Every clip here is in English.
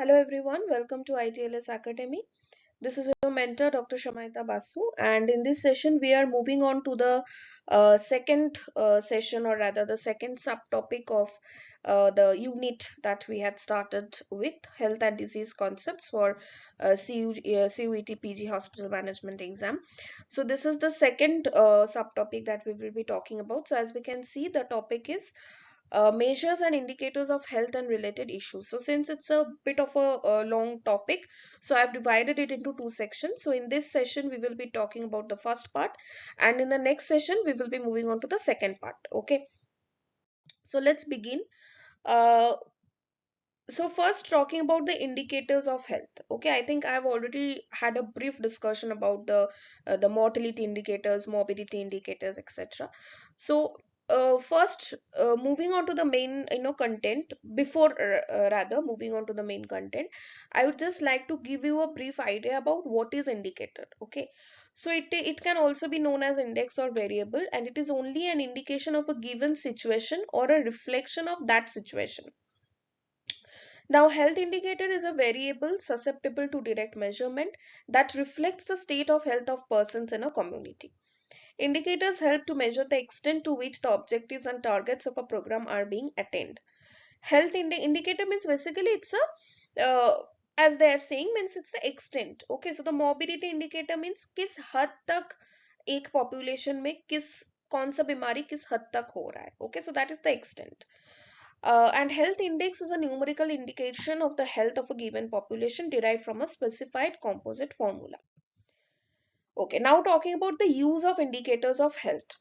Hello everyone, welcome to ITLS Academy. This is your mentor Dr. Shamaita Basu, and in this session we are moving on to the second session, or rather the second subtopic of the unit that we had started with, health and disease concepts for CUET PG hospital management exam. So this is the second subtopic that we will be talking about. So as we can see, the topic is measures and indicators of health and related issues. So since it's a bit of a long topic, so I've divided it into two sections. So in this session we will be talking about the first part, and in the next session we will be moving on to the second part. Okay, so let's begin. Uh, so first, talking about the indicators of health. Okay, I think I've already had a brief discussion about the mortality indicators, morbidity indicators, etc. So first, moving on to the main content. Before rather moving on to the main content, I would just like to give you a brief idea about what is indicator. Okay, so it can also be known as index or variable, and it is only an indication of a given situation or a reflection of that situation. Now, health indicator is a variable susceptible to direct measurement that reflects the state of health of persons in a community. Indicators help to measure the extent to which the objectives and targets of a program are being attained. Health indicator means basically it's a as they are saying, means it's the extent. Okay, so the morbidity indicator means किस हद तक एक population में किस कौन सा बीमारी किस हद तक हो रहा है. Okay, so that is the extent. And health index is a numerical indication of the health of a given population derived from a specified composite formula. Okay, now talking about the use of indicators of health.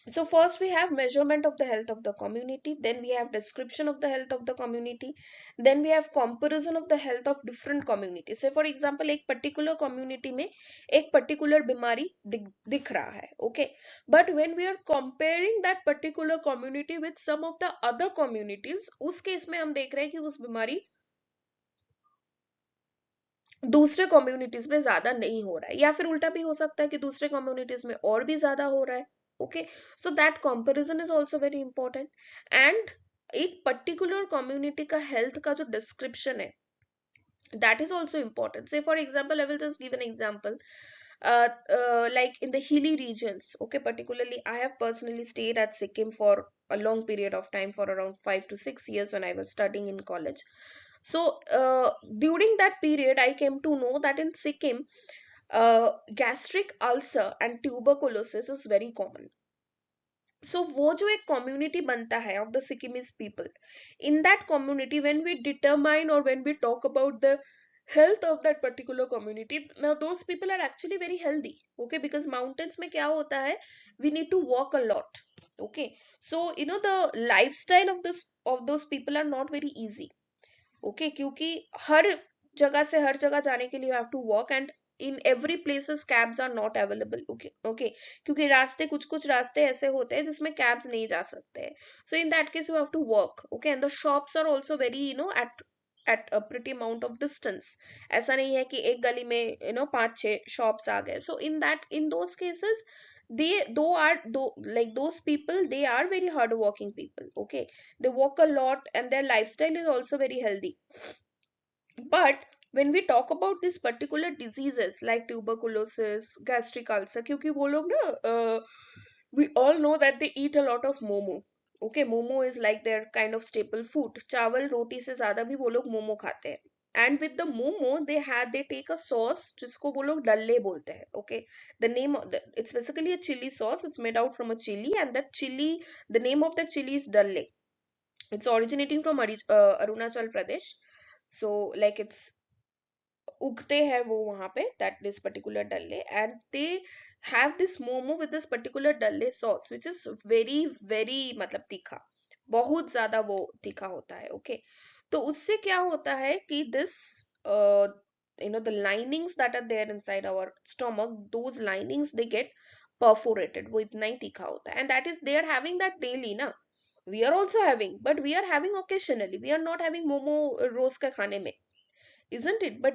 So first we have measurement of the health of the community, then we have description of the health of the community, then we have comparison of the health of different communities. Say for example, एक particular community में एक particular बीमारी दिख रहा है, okay, but when we are comparing that particular community with some of the other communities, उस case में हम देख रहे हैं कि उस बीमारी दूसरे कम्युनिटीज में ज्यादा नहीं हो रहा है, या फिर उल्टा भी हो सकता है कि दूसरे कम्युनिटीज में और भी ज्यादा हो रहा है. Okay, so that comparison is also very important. And एक पर्टिकुलर कम्युनिटी का हेल्थ का जो डिस्क्रिप्शन है, that is also important. Say for example, I will just give an example. Like in the hilly regions, okay, particularly I have personally stayed at Sikkim for a long period of time, for around 5 to 6 years when I was studying in college. So during that period I came to know that in Sikkim, gastric ulcer and tuberculosis is very common. So वो जो एक community बनता है of the Sikkimese people, in that community, when we determine or when we talk about the health of that particular community, now those people are actually very healthy. Okay, because mountains में क्या होता है, we need to walk a lot. Okay, so the lifestyle of this of those people are not very easy. Okay, क्योंकि हर जगह से हर जगह जाने के लिए you have to walk, and in every places cabs are not available. Okay, okay, क्योंकि रास्ते कुछ कुछ रास्ते ऐसे होते हैं जिसमें cabs नहीं जा सकते हैं. So in that case you have to walk. Okay, and the shops are also very at a pretty amount of distance. ऐसा नहीं है कि एक गली में 5-6 shops आ गए. So in those cases, those people, they are very hard working people. Okay, they walk a lot and their lifestyle is also very healthy. But when we talk about these particular diseases like tuberculosis, gastric ulcer, क्योंकि वो लोग ना, we all know that they eat a lot of momo. Okay, momo is like their kind of staple food. चावल रोटी से ज्यादा भी वो लोग मोमो खाते हैं. And with the momo, they take a sauce जिसको वो लोग डल्ले बोलते हैं. Okay, the name of it's basically a chili sauce. It's made out from a chili, and that chili, the name of that chili is dalle. It's originating from Arunachal Pradesh. So like it's उगते हैं वो वहां पे, that this particular dalle, and they have this momo with this particular dalle sauce which is very very मतलब तीखा, बहुत ज्यादा वो तीखा होता है. ओके, तो उससे क्या होता है कि this uh, the linings that are there inside our stomach, those linings they get perforated, वो इतना ही तीखा होता है, and that is they are having that daily ना. We are also having, but we are having occasionally. We are not having momo रोज के खाने में, isn't it? But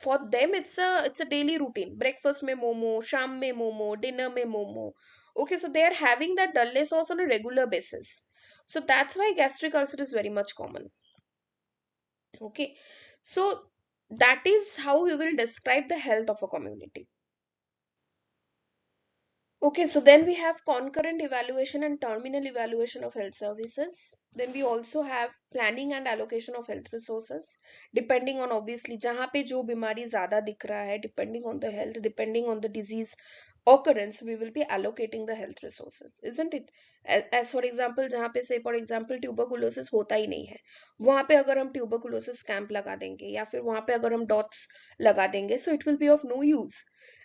for them it's a daily routine. Breakfast mein momo, sham mein momo, dinner mein momo. Okay, so they are having that dalle sauce on a regular basis. So that's why gastric ulcer is very much common. Okay, so that is how we will describe the health of a community. Okay, so then we have concurrent evaluation and terminal evaluation of health services. Then we also have planning and allocation of health resources, depending on obviously जहाँ पे जो बीमारी ज़्यादा दिख रहा है, depending on the health, depending on the disease occurrence, we will be allocating the health resources, isn't it? As for example, जहाँ पे say for example tuberculosis होता ही नहीं है, वहाँ पे अगर हम tuberculosis camp लगा देंगे या फिर वहाँ पे अगर हम dots लगा देंगे, so it will be of no use.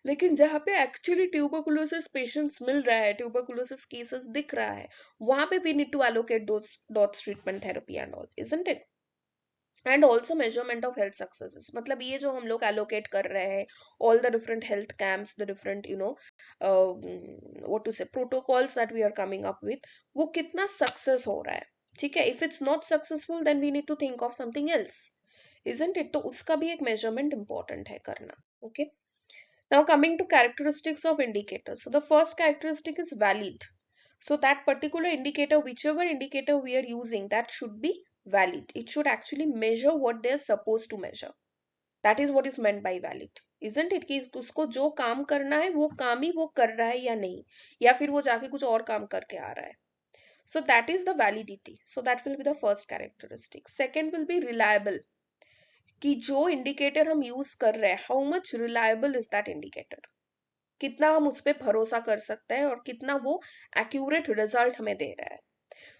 लेकिन जहाँ पे एक्चुअली ट्यूबरकुलोसिस पेशेंट्स मिल रहा है, ट्यूबरकुलोसिस केसेस दिख रहा है, वहां पे we need to allocate those DOTS treatment therapy and all, isn't it? And also measurement of health successes, मतलब ये जो हम लोग एलोकेट कर रहे हैं, all the different health camps, the different what to say protocols that we are coming up with, वो कितना सक्सेस हो रहा है, ठीक है? If it's not successful then we need to think of something else, isn't it? तो उसका भी एक मेजरमेंट इंपॉर्टेंट है करना. Okay, now coming to characteristics of indicators. So the first characteristic is valid. So that particular indicator, whichever indicator we are using, that should be valid. It should actually measure what they are supposed to measure. That is what is meant by valid. Isn't it? कि उसको जो काम करना है वो काम ही वो कर रहा है या नहीं, या फिर वो जाके कुछ और काम करके आ रहा है. So that is the validity. So that will be the first characteristic. Second will be reliable. कि जो इंडिकेटर हम यूज कर रहे हैं, how much reliable is that indicator, कितना हम उस पर भरोसा कर सकते हैं और कितना वो एक्यूरेट रिजल्ट हमें दे रहा है.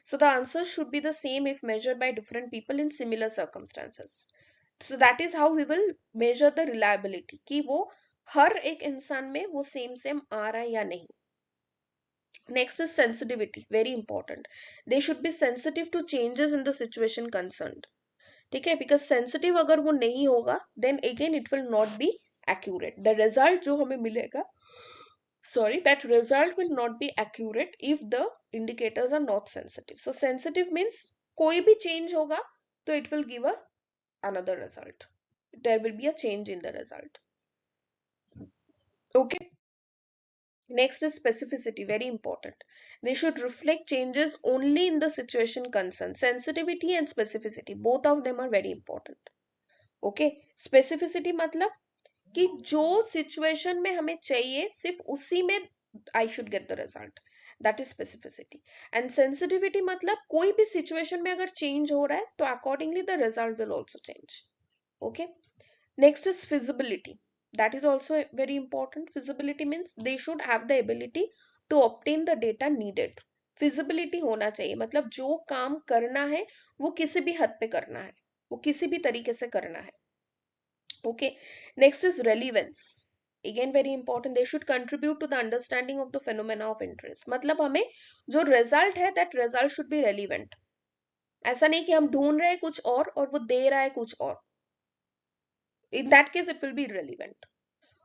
So the answers should be the same if measured by different people in similar circumstances. So that is how we will measure the reliability कि वो हर एक इंसान में वो सेम सेम आ रहा है या नहीं. Next is sensitivity, very important. They should be sensitive to changes in the situation concerned. ठीक है? बिकॉज सेंसिटिव अगर वो नहीं होगा then again it will not be accurate. The result जो हमें मिलेगा, sorry, that result will not be accurate if the indicators are not sensitive. So sensitive means कोई भी change होगा तो it will give a another result, there will be a change in the result. Okay, next is specificity, very important. They should reflect changes only in the situation concerned. Sensitivity and specificity, both of them are very important. Okay, specificity मतलब कि जो situation में हमें चाहिए सिर्फ उसी में I should get the result, that is specificity. And sensitivity मतलब कोई भी सिचुएशन में अगर चेंज हो रहा है तो accordingly the result will also change. Okay, next is feasibility, that is also very important. Feasibility means they should have the ability to obtain the data needed. Feasibility होना चाहिए, मतलब जो काम करना है वो किसी भी हद पे करना है, वो किसी भी तरीके से करना है. Okay, next is relevance, again very important. They should contribute to the understanding of the phenomena of interest. मतलब हमें जो result है that result should be relevant. ऐसा नहीं कि हम ढूंढ रहे हैं कुछ और वो दे रहा है कुछ और. In that case it will be relevant.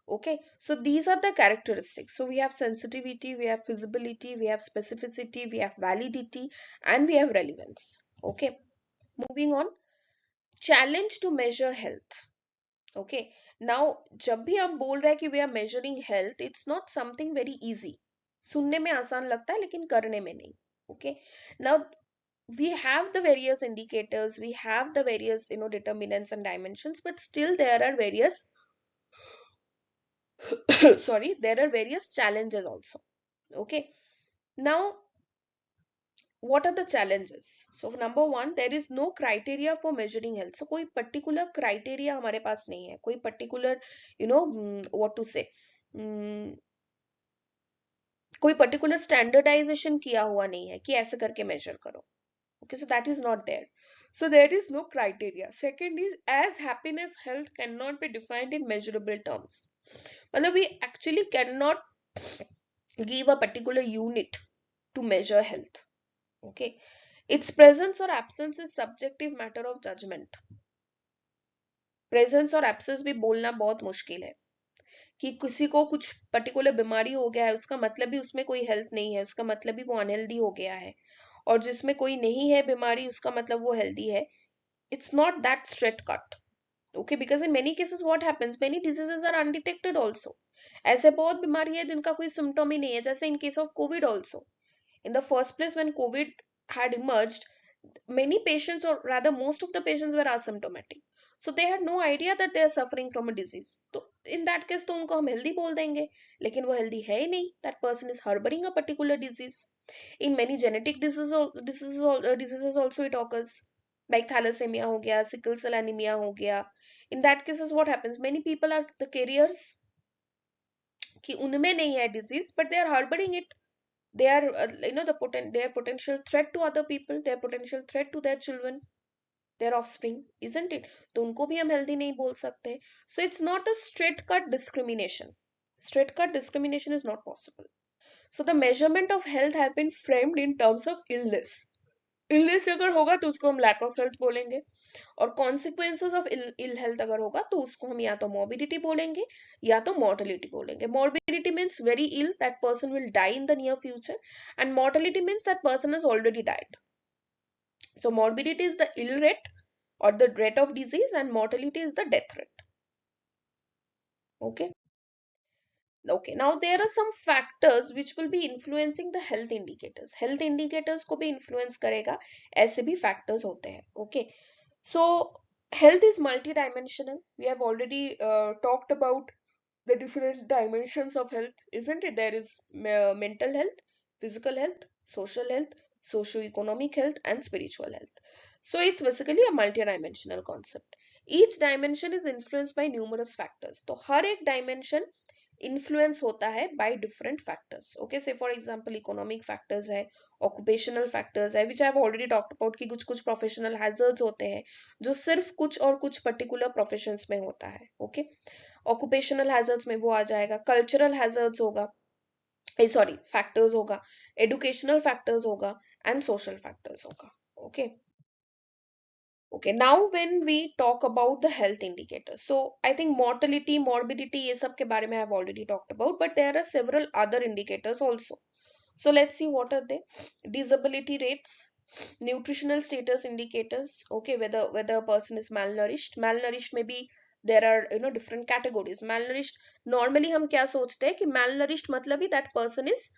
Okay, so these are the characteristics. So we have sensitivity, we have feasibility, we have specificity, we have validity, and we have relevance. Okay, moving on. Challenge to measure health. Okay, now जब भी हम बोल रहे हैं कि we are measuring health, it's not something very easy. सुनने में आसान लगता है लेकिन करने में नहीं. Okay, now we have the various indicators, we have the various determinants and dimensions, but still there are various sorry, there are various challenges also. Okay, now what are the challenges? So number one, there is no criteria for measuring health. So कोई particular criteria हमारे पास नहीं है, कोई particular what to say, कोई particular standardization किया हुआ नहीं है कि ऐसे करके measure करो. Okay, so that is not there. So there is no criteria. Second is, as happiness health cannot be defined in measurable terms. मतलब we actually cannot give a particular unit to measure health. Okay, its presence or absence is subjective matter of judgment. Presence और absence भी बोलना बहुत मुश्किल है कि किसी को कुछ पर्टिकुलर बीमारी हो गया है उसका मतलब भी उसमें कोई हेल्थ नहीं है, उसका मतलब भी वो अनहेल्दी हो गया है, और जिसमें कोई नहीं है बीमारी उसका मतलब वो हेल्दी है. It's not that straight cut. Okay, because in many cases what happens, many diseases are undetected also. ऐसे बहुत बीमारी है जिनका कोई सिम्टम ही नहीं है, जैसे in case of Covid also. In the first place, when COVID had emerged, many patients, or rather most of the patients, were asymptomatic. so they had no idea that they are suffering from a disease. तो in that case तो उनको हम healthy बोल देंगे, लेकिन वो healthy है ही नहीं. That person is harboring a particular disease. In many genetic diseases also it occurs, like thalassemia हो गया, sickle cell anemia हो गया. In that cases what happens, many people are the carriers कि उनमें नहीं है disease, but they are harboring it. They are they are potential threat to other people, they are potential threat to their children, their offspring, isn't it? तो उनको भी हम healthy नहीं बोल सकते. So it's not a straight cut discrimination. Straight cut discrimination is not possible. So the measurement of health have been framed in terms of illness. Illness अगर होगा तो उसको हम lack of health बोलेंगे, और consequences of ill health अगर होगा तो उसको हम या तो morbidity बोलेंगे या तो mortality बोलेंगे. Morbidity means very ill, that person will die in the near future, and mortality means that person has already died. So morbidity is the ill rate or the rate of disease, and mortality is the death rate. Okay. Okay, now there are some factors which will be influencing the health indicators. Health indicators को भी influence करेगा, ऐसे भी factors होते हैं. Okay, so health is multidimensional. We have already talked about the different dimensions of health, isn't it? There is mental health, physical health, social health, socio-economic health, and spiritual health. So it's basically a multidimensional concept. Each dimension is influenced by numerous factors. तो हर एक dimension influence होता है by different factors. Okay, say for example economic factors है, occupational factors है, which I have already talked about कि कुछ कुछ professional hazards होते हैं जो सिर्फ कुछ और कुछ particular professions में होता है. Okay, occupational hazards में वो आ जाएगा, cultural hazards होगा, sorry factors होगा, educational factors होगा, and social factors होगा. Okay. Okay, now when we talk about the health indicators, so I think mortality, morbidity, ये सब के बारे में I have already talked about, but there are several other indicators also. So let's see what are they. Disability rates, nutritional status indicators. Okay, whether a person is malnourished. Malnourished may be, there are different categories. Malnourished, normally हम क्या सोचते हैं कि malnourished मतलब ही that person is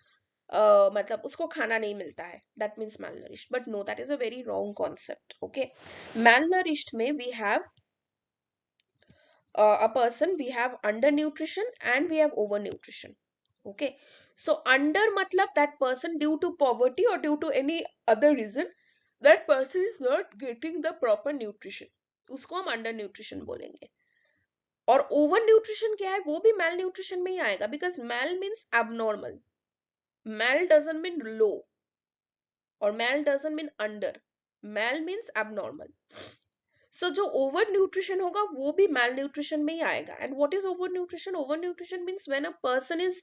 मतलब उसको खाना नहीं मिलता है, that means malnourished. But no, that is a very wrong concept. Okay, malnourished में we have a person, we have undernutrition and we have overnutrition. Okay, so under matlab that person due to poverty or due to any other reason that person is not getting the proper nutrition, उसको हम undernutrition बोलेंगे. और overnutrition क्या है, वो भी malnutrition में ही आएगा, because mal means abnormal. Mal doesn't mean low, or mal doesn't mean under. Mal means abnormal. So जो ओवर न्यूट्रिशन होगा वो भी मैल न्यूट्रिशन में ही आएगा. And what is over nutrition? Over nutrition means when a person is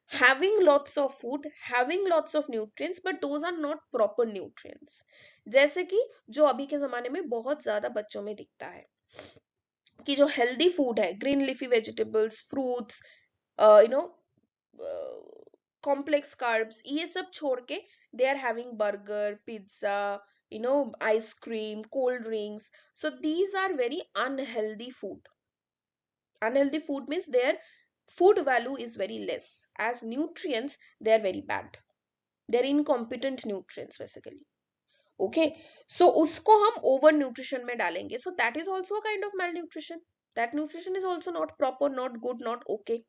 having lots of food, having lots of nutrients, but those are not proper nutrients. जैसे कि जो अभी के जमाने में बहुत ज्यादा बच्चों में दिखता है कि जो हेल्दी फूड है, green leafy vegetables, fruits, you know complex carbs, ये सब छोड़ के they are having burger, pizza, ice cream, cold drinks. So these are very unhealthy food. Unhealthy food means their food value is very less. As nutrients, they are very bad. They are incompetent nutrients basically. Okay, so usko hum over nutrition में डालेंगे. So that is also a kind of malnutrition. That nutrition is also not proper, not good, not okay,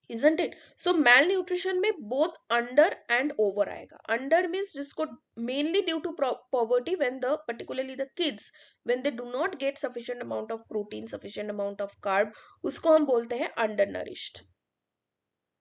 isn't it? So malnutrition में both under and over आएगा. Under means जिसको mainly due to poverty, when the particularly the kids, when they do not get sufficient amount of protein, sufficient amount of carb, उसको हम बोलते हैं undernourished.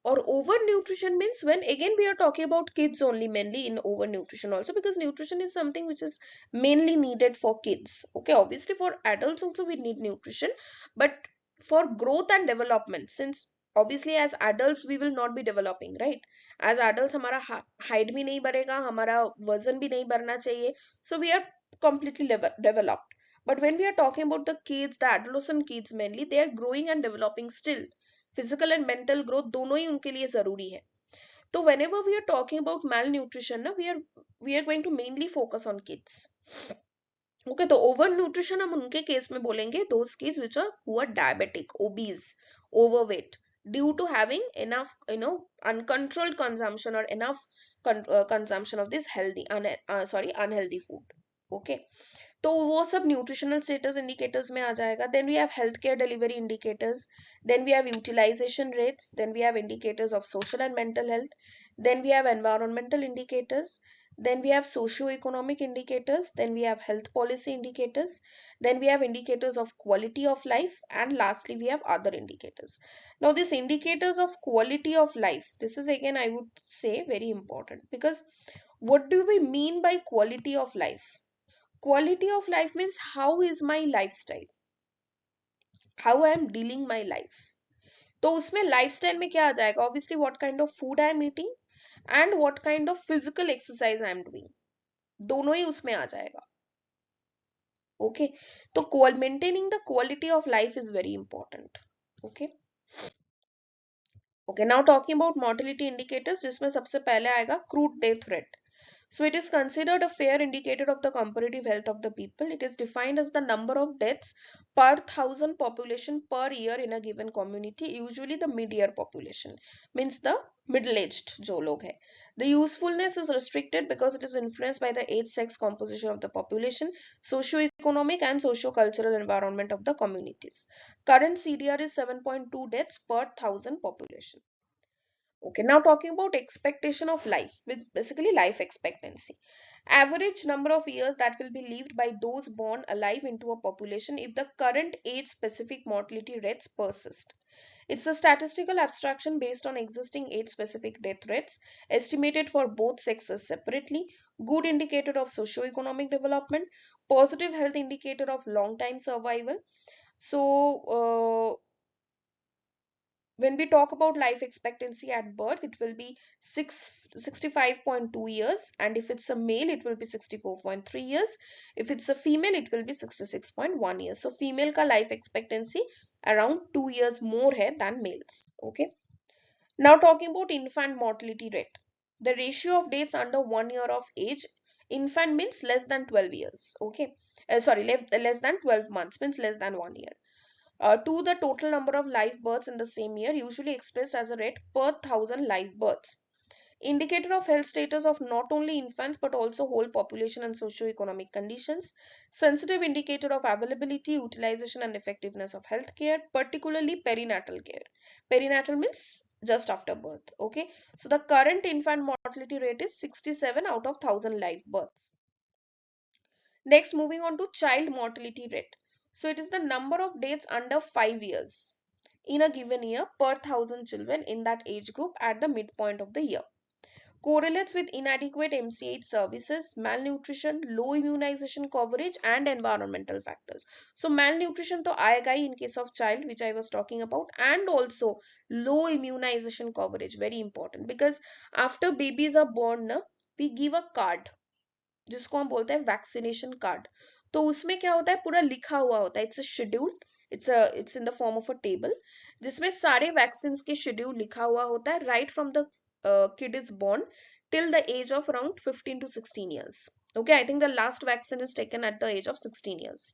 Or overnutrition means when again we are talking about kids only, mainly in overnutrition also, because nutrition is something which is mainly needed for kids. Okay, obviously for adults also we need nutrition, but for growth and development, since obviously as adults we will not be developing, right? As adults हमारा height भी नहीं बढ़ेगा, हमारा वजन भी नहीं बढ़ना चाहिए, so we are completely developed. But when we are talking about the kids, the adolescent kids mainly, they are growing and developing still. Physical and mental growth दोनों ही उनके लिए जरूरी है. तो whenever we are talking about malnutrition ना, we are going to mainly focus on kids. Okay, तो over nutrition हम उनके केस में बोलेंगे those kids which are who are diabetic, obese, overweight, due to having enough uncontrolled consumption or enough consumption of this healthy unhealthy food. Okay, तो वो सब nutritional status indicators में आ जाएगा. Then we have health care delivery indicators, then we have utilization rates, then we have indicators of social and mental health, then we have environmental indicators, then we have socio-economic indicators, then we have health policy indicators, then we have indicators of quality of life, and lastly we have other indicators. Now these indicators of quality of life, this is again I would say very important, because what do we mean by quality of life? Quality of life means how is my lifestyle, how I am dealing my life. तो उसमें lifestyle में क्या आ जाएगा? Obviously what kind of food I am eating and what kind of physical exercise I am doing, दोनों ही उसमें आ जाएगा. Okay, तो maintaining the quality of life is very important. Okay, okay, now talking about mortality indicators, जिसमें सबसे पहले आएगा crude death rate. So it is considered a fair indicator of the comparative health of the people. It is defined as the number of deaths per thousand population per year in a given community, usually the mid-year population, means the middle-aged जो लोग हैं. The usefulness is restricted because it is influenced by the age-sex composition of the population, socio-economic and socio-cultural environment of the communities. Current CDR is 7.2 deaths per thousand population. Okay, now talking about expectation of life, which basically life expectancy. Average number of years that will be lived by those born alive into a population if the current age specific mortality rates persist. It's a statistical abstraction based on existing age specific death rates, estimated for both sexes separately, good indicator of socio-economic development, positive health indicator of long time survival. So, when we talk about life expectancy at birth, it will be 65.2 years, and if it's a male it will be 64.3 years, if it's a female it will be 66.1 years. So female ka life expectancy around 2 years more hai than males. Okay, now talking about infant mortality rate, the ratio of deaths under 1 year of age, infant means less than 12 years. Okay, sorry, less than 12 months means less than 1 year, to the total number of live births in the same year, usually expressed as a rate per thousand live births. Indicator of health status of not only infants but also whole population and socio-economic conditions. Sensitive indicator of availability, utilization and effectiveness of healthcare, particularly perinatal care. Perinatal means just after birth. Okay, so the current infant mortality rate is 67 out of 1000 live births. Next, moving on to child mortality rate. So it is the number of deaths under 5 years in a given year per thousand children in that age group at the midpoint of the year. Correlates with inadequate MCH services, malnutrition, low immunization coverage and environmental factors. So malnutrition to aayega hi in case of child, which I was talking about, and also low immunization coverage, very important, because after babies are born na, we give a card जिसको हम बोलते हैं vaccination card. तो उसमें क्या होता है, पूरा लिखा हुआ होता है, it's a schedule, it's in the form of a table, जिसमें सारे वैक्सीन के शेड्यूल लिखा हुआ होता है right from the kid is born till the age of around 15 to 16 years. Okay, I think the last vaccine is taken at the age of 16 years.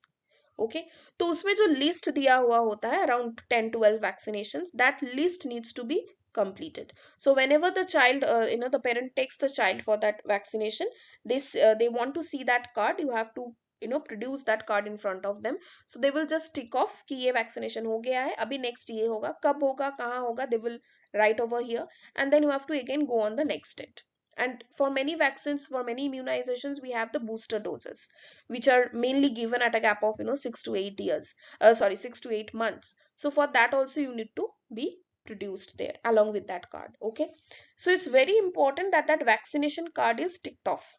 Okay, तो उसमें जो लिस्ट दिया हुआ होता है around 10-12 vaccinations, that list needs to be completed. So whenever the child, the parent takes the child for that vaccination, they want to see that card. You have to produce that card in front of them. So they will just tick off कि ये vaccination हो गया है, अभी next ये होगा, कब होगा, कहाँ होगा, they will write over here, and then you have to again go on the next date. And for many vaccines, for many immunizations, we have the booster doses, which are mainly given at a gap of 6 to 8 years, 6 to 8 months. So for that also you need to be produced there along with that card. Okay, so it's very important that that vaccination card is ticked off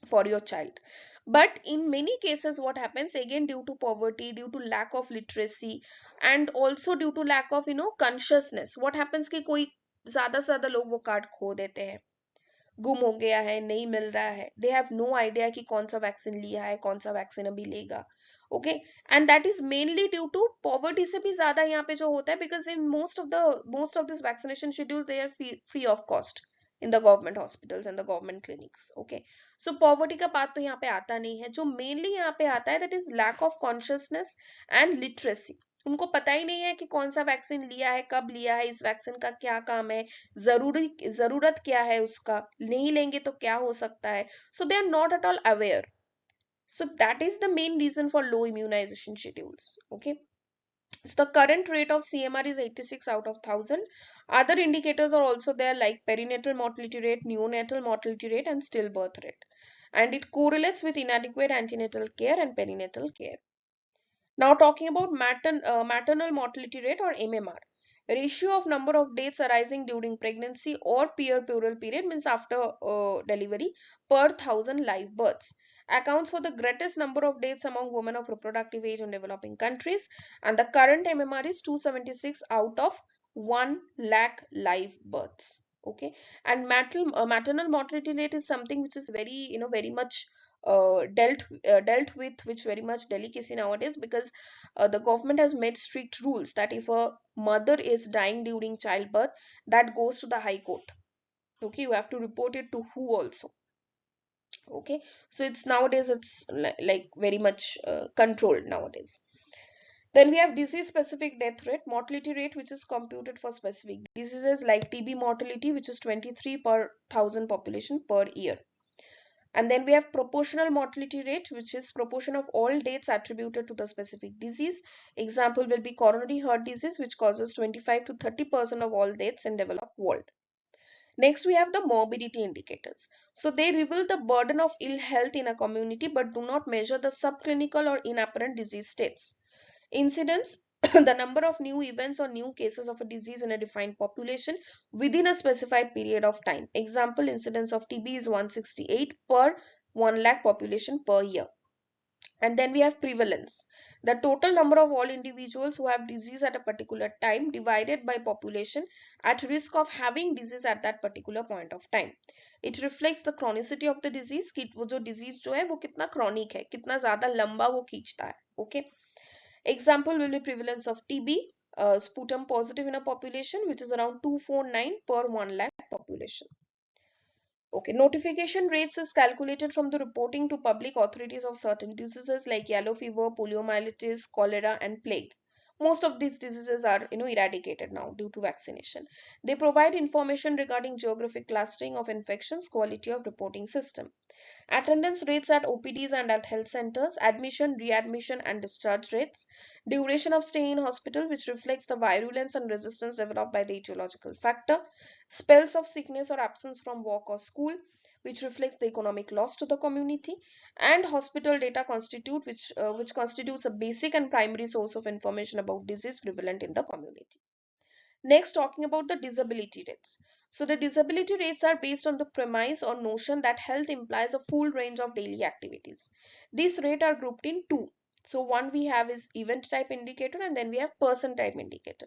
for your child. But in many cases what happens, again due to poverty, due to lack of literacy, and also due to lack of consciousness, what happens कि कोई ज्यादा से ज्यादा लोग वो card खो देते हैं, गुम हो गया है, नहीं मिल रहा है, दे हैव नो आइडिया कि कौन सा वैक्सीन लिया है, कौन सा वैक्सीन अभी लेगा. Okay, and that is mainly due to poverty से भी ज्यादा यहाँ पे जो होता है, because in most of this vaccination schedules they are free of cost in the government hospitals and the government clinics. Okay, so poverty का बात तो यहाँ पे आता नहीं है. जो मेनली यहाँ पे आता है, that is lack of consciousness and literacy. उनको पता ही नहीं है कि कौन सा वैक्सीन लिया है, कब लिया है, इस वैक्सीन का क्या काम है, जरूरत क्या है उसका, नहीं लेंगे तो क्या हो सकता है. So they are not at all aware. So that is the main reason for low immunization schedules. Okay. So the current rate of CMR is 86 out of 1000. Other indicators are also there like perinatal mortality rate, neonatal mortality rate, and stillbirth rate. And it correlates with inadequate antenatal care and perinatal care. Now talking about maternal mortality rate or MMR. Ratio of number of deaths arising during pregnancy or puerperal period means after delivery per 1000 live births accounts for the greatest number of deaths among women of reproductive age in developing countries, and the current MMR is 276 out of 1 lakh live births. Okay, and maternal mortality rate is something which is very, very much dealt with which very much delicacy nowadays, because the government has made strict rules that if a mother is dying during childbirth, that goes to the high court. Okay, you have to report it to who also. Okay, so it's nowadays it's like very much controlled nowadays. Then we have disease specific death rate, mortality rate, which is computed for specific diseases like TB mortality, which is 23 per thousand population per year. And then we have proportional mortality rate, which is proportion of all deaths attributed to the specific disease. Example will be coronary heart disease, which causes 25 to 30% of all deaths in developed world. Next, we have the morbidity indicators. So they reveal the burden of ill health in a community but do not measure the subclinical or inapparent disease states. Incidence, the number of new events or new cases of a disease in a defined population within a specified period of time. Example, incidence of TB is 168 per 1 lakh population per year. And then we have prevalence, the total number of all individuals who have disease at a particular time divided by population at risk of having disease at that particular point of time. It reflects the chronicity of the disease कि वो जो disease जो है वो कितना chronic है, कितना ज़्यादा लंबा वो खींचता है. Okay. Example will be prevalence of TB, sputum positive in a population, which is around 249 per 1 lakh population. Okay, notification rates is calculated from the reporting to public authorities of certain diseases like yellow fever, poliomyelitis, cholera, and plague. Most of these diseases are, eradicated now due to vaccination. They provide information regarding geographic clustering of infections, quality of reporting system. Attendance rates at OPDs and at health centers, admission, readmission, and discharge rates, duration of stay in hospital, which reflects the virulence and resistance developed by the etiological factor, spells of sickness or absence from work or school, which reflects the economic loss to the community, and hospital data which constitutes a basic and primary source of information about disease prevalent in the community. Next, talking about the disability rates. So the disability rates are based on the premise or notion that health implies a full range of daily activities. These rates are grouped in two. So one we have is event type indicator and then we have person type indicator.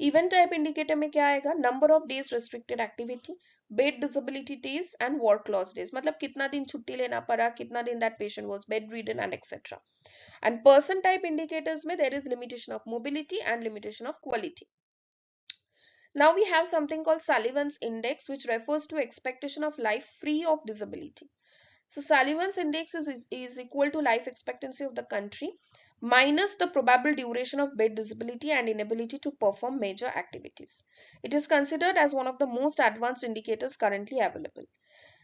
Event type indicator में क्या आएगा? Number of days restricted activity, bed disability days and work loss days. मतलब कितना दिन छुट्टी लेना पड़ा, कितना दिन that patient was bedridden and etc. And person type indicators में there is limitation of mobility and limitation of quality. Now we have something called Sullivan's Index, which refers to expectation of life free of disability. So Sullivan's Index is equal to life expectancy of the country minus the probable duration of bed disability and inability to perform major activities. It is considered as one of the most advanced indicators currently available.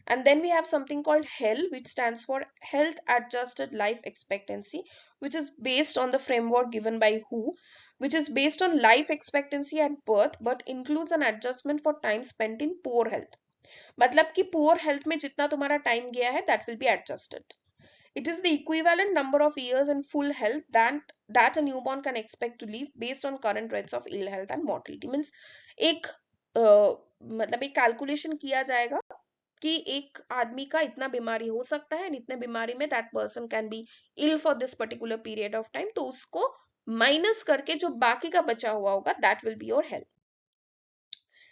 And then we have something called HEL, which stands for Health Adjusted Life Expectancy, which is based on the framework given by WHO, which is based on life expectancy at birth but includes an adjustment for time spent in poor health. मतलब कि poor health में जितना तुम्हारा time गया है, that will be adjusted. It is the equivalent number of years in full health that a newborn can expect to live based on current rates of ill health and mortality. Means एक मतलब एक calculation किया जाएगा कि एक आदमी का इतना बीमारी हो सकता है, इतने बीमारी में that person can be ill for this particular period of time, तो उसको माइनस करके जो बाकी का बचा हुआ होगा that will be your health.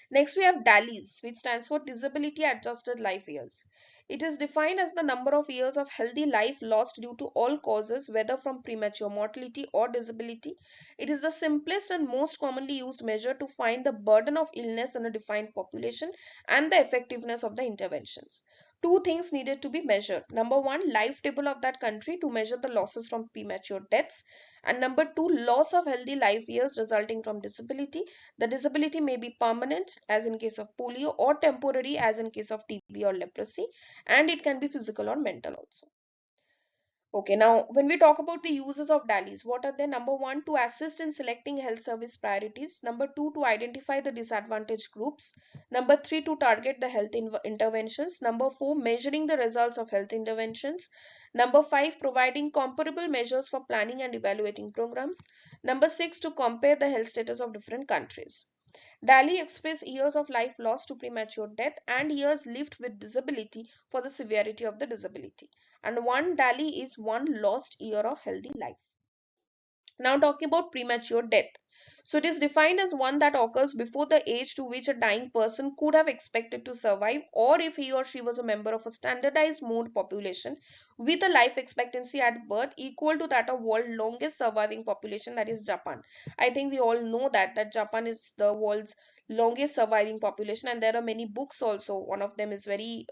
Next, we have DALYs, which stands for Disability Adjusted Life Years. It is defined as the number of years of healthy life lost due to all causes, whether from premature mortality or disability. It is the simplest and most commonly used measure to find the burden of illness in a defined population and the effectiveness of the interventions. Two things needed to be measured. Number one, life table of that country to measure the losses from premature deaths. And number two, loss of healthy life years resulting from disability. The disability may be permanent, as in case of polio, or temporary, as in case of TB or leprosy, and it can be physical or mental also. Okay, now when we talk about the uses of DALIs, what are they? Number one, to assist in selecting health service priorities. Number two, to identify the disadvantaged groups. Number three, to target the health interventions. Number four, measuring the results of health interventions. Number five, providing comparable measures for planning and evaluating programs. Number six, to compare the health status of different countries. Daly expressed years of life lost to premature death and years lived with disability for the severity of the disability. And one Daly is one lost year of healthy life. Now, talking about premature death. So, it is defined as one that occurs before the age to which a dying person could have expected to survive, or if he or she was a member of a standardized mode population with a life expectancy at birth equal to that of world's longest surviving population, that is Japan. I think we all know that Japan is the world's longest surviving population, and there are many books also. One of them is very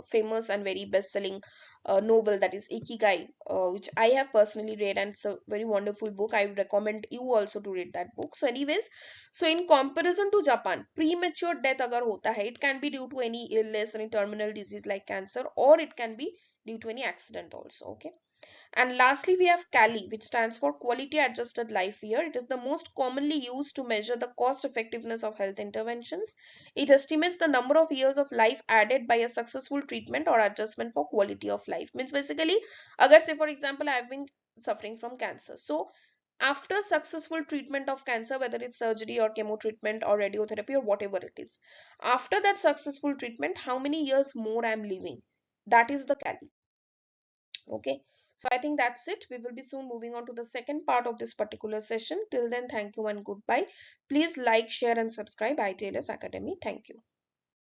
famous and very best selling novel, that is Ikigai, which I have personally read, and it's a very wonderful book. I would recommend you also to read that book. So, anyways, so in comparison to Japan, premature death agar hota hai, it can be due to any illness, any terminal disease like cancer, or it can be due to any accident also. Okay. And lastly, we have CALI, which stands for Quality Adjusted Life Year. It is the most commonly used to measure the cost effectiveness of health interventions. It estimates the number of years of life added by a successful treatment or adjustment for quality of life. Means basically, agar say for example, I have been suffering from cancer. So after successful treatment of cancer, whether it's surgery or chemo treatment or radiotherapy or whatever it is, after that successful treatment, how many years more I'm living? That is the CALI. Okay, so I think that's it. We will be soon moving on to the second part of this particular session. Till then, thank you and goodbye. Please like, share, and subscribe ITLS Academy. Thank you.